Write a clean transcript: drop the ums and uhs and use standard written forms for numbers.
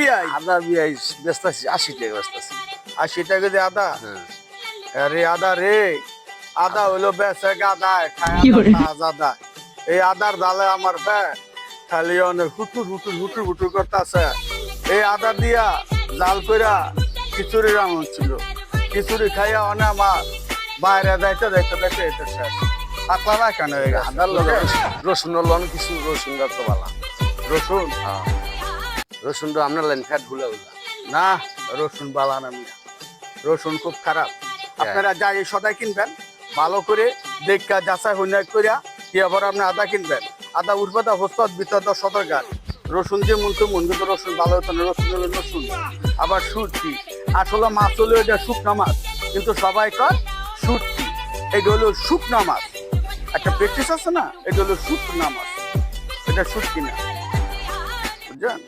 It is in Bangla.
বিয়াই আদা বিয়াই বেচতেছি 80 টাকা বেচতেছি। 80 টাকা দিয়ে আদা হ্যাঁ আরে আদা রে আদা হইলো বেচে গাদায় খায় আদা এই আদার ডালে আমার খালি অনেক হুটুর হুটুর হুটুর হুটুর করতেছে এই আদা দিয়া জাল কইরা খিচুড়ি রান্না ছিল খিচুড়ি খাইয়া অনেক আমার বাইরে যাইতে যাইতে যাইতে এটা শেষ পাতলা পায়খানা হয়ে গেছে আদার লগে রসুন লন কিছু রসুন তো ভালো। রসুন রসুন তো আপনার লাইন ফ্যাট ভুলা ভুলা না রসুন বালান আমি রসুন খুব খারাপ আপনারা যাই সদাই কিনবেন ভালো করে দেখা যাচাই হইনা করিয়া কি আবার আপনি আদা কিনবেন আদা উঠবাদা হস্তত ভিতর সদরঘাট রসুন যে মন তো মন কিন্তু রসুন ভালো হতো না রসুন হলো রসুন আবার সুটকি আসলে মাছ হলো এটা শুকনা মাছ কিন্তু সবাই কর সুটকি এটা হলো শুকনা মাছ একটা প্র্যাকটিস আছে না এটা হলো শুকনা মাছ এটা সুটকি না বুঝছেন